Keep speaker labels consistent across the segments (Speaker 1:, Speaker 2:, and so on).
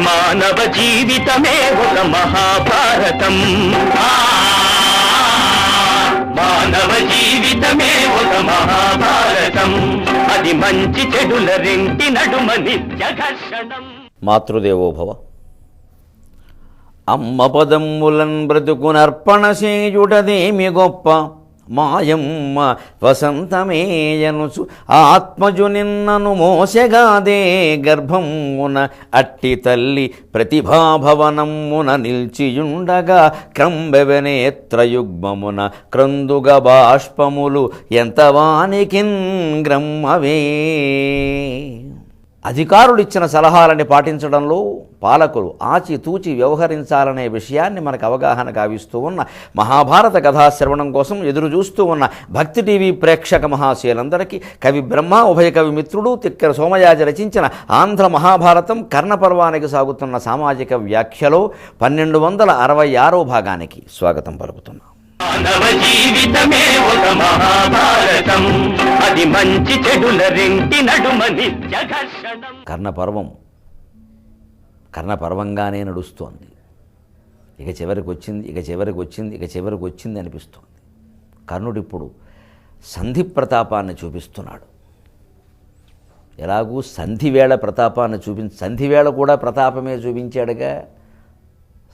Speaker 1: మానవ జీవితమే ఒక మహాభారతం. మానవ జీవితమే ఒక మహాభారతం. అది మంచి చెడుల రెంటి నడుమ నిత్య ఘర్షణం.
Speaker 2: మాతృదేవోభవ. అమ్మ పదమ్ములన్ బ్రతుకునర్పణ చేయుటదేమి గొప్ప, మాయమ్మ వసంతమేయనుసు ఆత్మజు నిన్నను మోసెగాదే గర్భమున అట్టి తల్లి ప్రతిభాభవనమున నిల్చియుండగా క్రంబెవనేత్రయుగ్మమున క్రందుగ బాష్పములు ఎంతవానికిన్ గ్రమ్మవే. అధికారులు ఇచ్చిన సలహాలని పాటించడంలో పాలకులు ఆచితూచి వ్యవహరించాలనే విషయాన్ని మనకు అవగాహన కావిస్తూ ఉన్న మహాభారత కథాశ్రవణం కోసం ఎదురు చూస్తూ ఉన్న భక్తి టీవీ ప్రేక్షక మహాశయులందరికీ కవి బ్రహ్మ ఉభయ కవి మిత్రుడు తిక్కర సోమయాజి రచించిన ఆంధ్ర మహాభారతం కర్ణపర్వానికి సాగుతున్న సామాజిక వ్యాఖ్యలో 1266వ భాగానికి స్వాగతం పలుకుతున్నాం.
Speaker 1: మానవ జీవితమే ఒక మహాభారతం. అది మంచి చెడుల రెంటి నడుమ నిత్య ఘర్షణం.
Speaker 2: కర్ణపర్వంగానే నడుస్తోంది. ఇక చివరికి వచ్చింది అనిపిస్తోంది. కర్ణుడు ఇప్పుడు సంధి ప్రతాపాన్ని చూపిస్తున్నాడు. ఎలాగూ సంధివేళ ప్రతాపాన్ని సంధివేళ కూడా ప్రతాపమే చూపించాడుగా,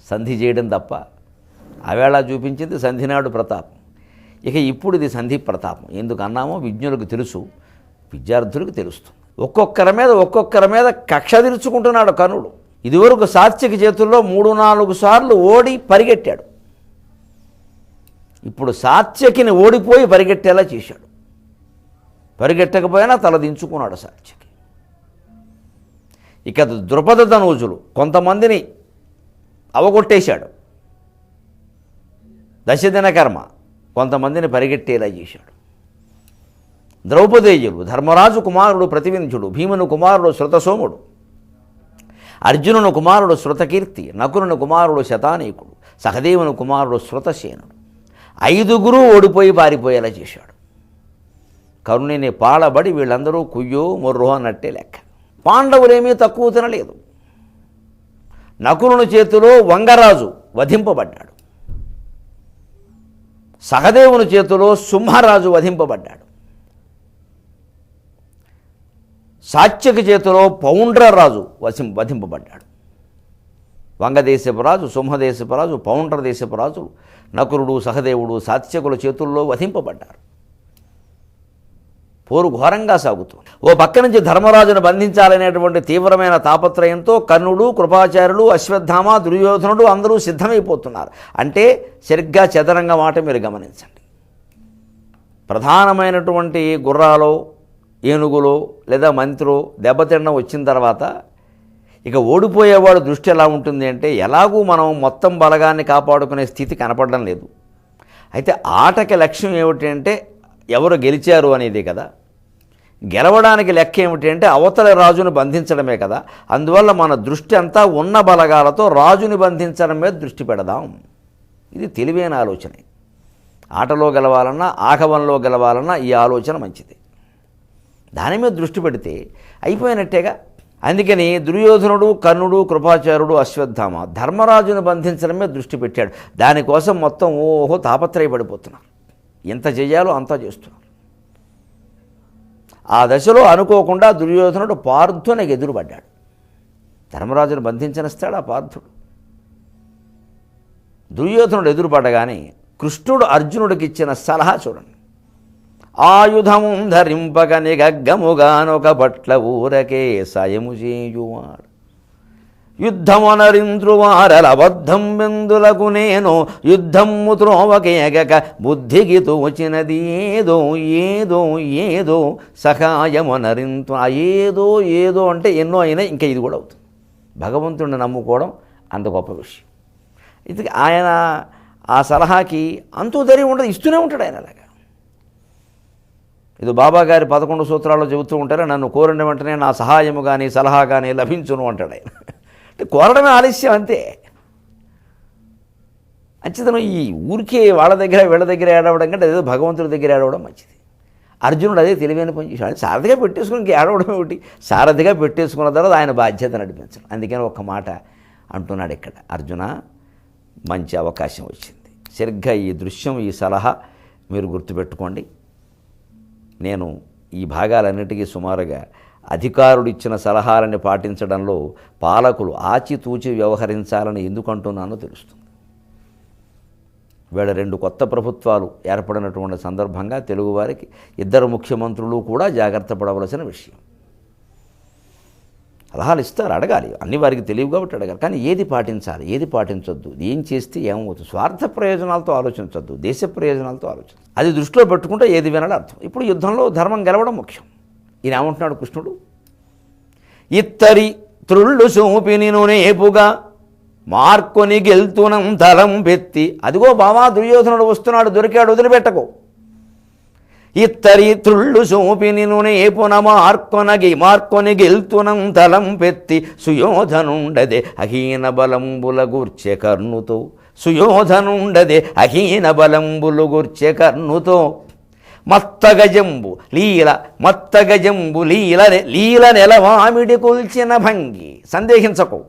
Speaker 2: సంధి చేయడం తప్ప. ఆవేళ చూపించింది సంధినాడు ప్రతాపం. ఇక ఇప్పుడు ఇది సంధి ప్రతాపం. ఎందుకు అన్నామో విజ్ఞులకు తెలుసు, విద్యార్థులకు తెలుస్తుంది. ఒక్కొక్కరి మీద కక్ష తీర్చుకుంటున్నాడు కర్ణుడు. ఇదివరకు సాత్యకి చేతుల్లో 3-4 సార్లు ఓడి పరిగెట్టాడు. ఇప్పుడు సాత్యకిని ఓడిపోయి పరిగెట్టేలా చేశాడు. పరిగెట్టకపోయినా తల దించుకున్నాడు సాత్యకి. ఇక ద్రుపద ధనూజులు కొంతమందిని అవగొట్టేశాడు. దశదిన కర్మ కొంతమందిని పరిగెట్టేలా చేశాడు. ద్రౌపదేయులు, ధర్మరాజు కుమారుడు ప్రతివింధ్యుడు, భీముని కుమారుడు శృతసోముడు, అర్జునుని కుమారుడు శృతకీర్తి, నకులుని కుమారుడు శతానీకుడు, సహదేవుని కుమారుడు శృతసేనుడు 5గురు ఓడిపోయి పారిపోయేలా చేశాడు. కరుణిని పాళబడి వీళ్ళందరూ కుయ్యో మొర్రో అన్నట్టే లెక్క. పాండవులేమీ తక్కువ తినలేదు. నకులుని చేతిలో వంగరాజు వధింపబడ్డాడు. సహదేవుని చేతిలో సింహరాజు వధింపబడ్డాడు. సాత్యకి చేతిలో పౌండ్రరాజు వధింపబడ్డాడు. వంగదేశపు రాజు, సింహదేశపు రాజు, పౌండ్ర దేశపు రాజులు నకులుడు, సహదేవుడు సాత్యకుల చేతుల్లో వధింపబడ్డారు. పోరు ఘోరంగా సాగుతుంది. ఓ పక్క నుంచి ధర్మరాజును బంధించాలనేటువంటి తీవ్రమైన తాపత్రయంతో కర్ణుడు, కృపాచార్యులు, అశ్వత్థామ, దుర్యోధనుడు అందరూ సిద్ధమైపోతున్నారు. అంటే సరిగ్గా చదరంగ మాట మీరు గమనించండి. ప్రధానమైనటువంటి గుర్రాలో, ఏనుగులో లేదా మంత్రో దెబ్బతిన్న వచ్చిన తర్వాత ఇక ఓడిపోయేవాడు దృష్టి ఎలా ఉంటుంది అంటే, ఎలాగూ మనం మొత్తం బలగాన్ని కాపాడుకునే స్థితి కనపడడం లేదు. అయితే ఆటకి లక్ష్యం ఏమిటి అంటే ఎవరు గెలిచారు అనేది కదా. గెలవడానికి లెక్క ఏమిటి అంటే అవతల రాజును బంధించడమే కదా. అందువల్ల మన దృష్టి అంతా ఉన్న బలగాలతో రాజుని బంధించడం మీద దృష్టి పెడదాం. ఇది తెలివైన ఆలోచనే. ఆటలో గెలవాలన్నా, ఆగవంలో గెలవాలన్నా ఈ ఆలోచన మంచిది. దాని మీద దృష్టి పెడితే అయిపోయినట్టేగా. అందుకని దుర్యోధనుడు, కర్ణుడు, కృపాచార్యుడు, అశ్వత్థామ ధర్మరాజును బంధించడం మీద దృష్టి పెట్టాడు. దానికోసం మొత్తం తాపత్రయపడిపోతున్నారు. ఎంత చేయాలో అంతా చేస్తున్నారు. ఆ దశలో అనుకోకుండా దుర్యోధనుడు పార్థునికి ఎదురుపడ్డాడు. ధర్మరాజును బంధించనిస్తాడు ఆ పార్థుడు. దుర్యోధనుడు ఎదురుపడగానే కృష్ణుడు అర్జునుడికి ఇచ్చిన సలహా చూడండి. ఆయుధము ధరింపక నిగగ్గముగానొక పట్ల ఊరకే సాయము చేయువాడు, యుద్ధమునరింద్రువారలబద్ధం బెందులకు నేను యుద్ధము త్రోవకేగక బుద్ధికి తోచినది ఏదో ఏదో ఏదో సహాయమునరింతు. ఆ ఏదో ఏదో అంటే ఎన్నో అయినా ఇంకా ఇది కూడా అవుతుంది. భగవంతుడిని నమ్ముకోవడం అంత గొప్ప విషయం. ఇది ఆయన ఆ సలహాకి అంతు ధరి ఉండదు, ఇస్తూనే ఉంటాడు ఆయన. అలాగా ఇది బాబాగారి 11 సూత్రాల్లో చెబుతూ ఉంటారు. నన్ను కోరిన వెంటనే నా సహాయము కానీ సలహా కానీ లభించును అంటాడు ఆయన. అంటే కోరడమే ఆలస్యం అంతే. అంచేతను ఈ ఊరికే వాళ్ళ దగ్గర వీళ్ళ దగ్గర ఏడవడం కంటే ఏదో భగవంతుడి దగ్గర ఏడవడం మంచిది. అర్జునుడు అదే తెలివైన పని చేశాడు. సారథిగా పెట్టేసుకుని ఇంక ఏడవడం ఏమిటి, సారథిగా పెట్టేసుకున్న తర్వాత ఆయన బాధ్యత నడిపించడం. అందుకని ఒక్క మాట అంటున్నాడు ఇక్కడ, అర్జున మంచి అవకాశం వచ్చింది, సరిగ్గా ఈ దృశ్యం, ఈ సలహా మీరు గుర్తుపెట్టుకోండి. నేను ఈ భాగాలన్నిటికీ సుమారుగా అధికారుడు ఇచ్చిన సలహాలని పాటించడంలో పాలకులు ఆచితూచి వ్యవహరించాలని ఎందుకు అంటున్నానో తెలుస్తుంది. వీళ్ళ 2 కొత్త ప్రభుత్వాలు ఏర్పడినటువంటి సందర్భంగా తెలుగువారికి 2 ముఖ్యమంత్రులు కూడా జాగ్రత్త పడవలసిన విషయం. సలహాలు ఇస్తారు, అడగాలి, అన్ని వారికి తెలియదు కాబట్టి అడగాలి. కానీ ఏది పాటించాలి, ఏది పాటించొద్దు, ఏం చేస్తే ఏమవుతుంది, స్వార్థ ప్రయోజనాలతో ఆలోచించొద్దు, దేశ ప్రయోజనాలతో ఆలోచించదు. అది దృష్టిలో పెట్టుకుంటే ఏది వినాలి అర్థం. ఇప్పుడు యుద్ధంలో ధర్మం గెలవడం ముఖ్యం. ఈయన ఏమంటున్నాడు కృష్ణుడు, ఇత్తరి త్రుళ్ళు సోపిని నేపుగా మార్కొని గెల్తునం తలం పెత్తి. అదిగో బావా దుర్యోధనుడు వస్తున్నాడు, దొరికాడు, వదిలిపెట్టకు. ఇత్తరి త్రుళ్ళు సోపిని నేపున మార్కొని గెల్తునం తలం పెత్తి సుయోధనుండదే అహీన బలంబుల గూర్చె కర్ణుతో. సుయోధనుండదే అహీన బలంబులు గూర్చె కర్ణుతో. మత్తగజంబు లీల నెలవామిడి కొల్చిన భంగి. సందేహించకు,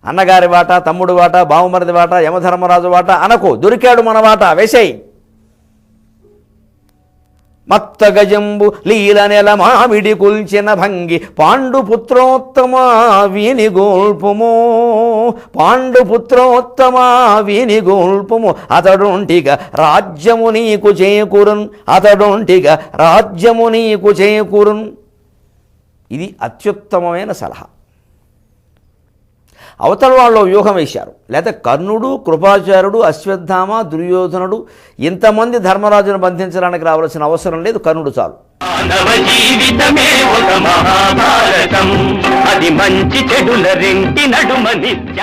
Speaker 2: అన్నగారి వాట, తమ్ముడు వాట, బావమరిది వాట, యమధర్మరాజు వాట అనకు, దొరికాడు మన వాట, వేసేయి. మత్తగజంబు లీల నెల మామిడి కొల్చిన భంగి పాండుపుత్రోత్తమా వీనిగోల్పుము. పాండుపుత్రోత్తమా వీనిగోల్పుము. అతడొంటిగా రాజ్యము నీకు చేకూరున్. అతడొంటిగా రాజ్యము నీకు చేకూరున్. ఇది అత్యుత్తమమైన సలహా. అవతల వాళ్ళు వ్యూహం వేశారు, లేదా కర్ణుడు, కృపాచార్యుడు, అశ్వత్థామ, దుర్యోధనుడు ఇంతమంది ధర్మరాజును బంధించడానికి రావాల్సిన అవసరం లేదు, కర్ణుడు చాలు.
Speaker 1: మానవ జీవితమే ఒక మహాభారతం, అది మంచి చెడుల రెంటి నడుమ నిత్య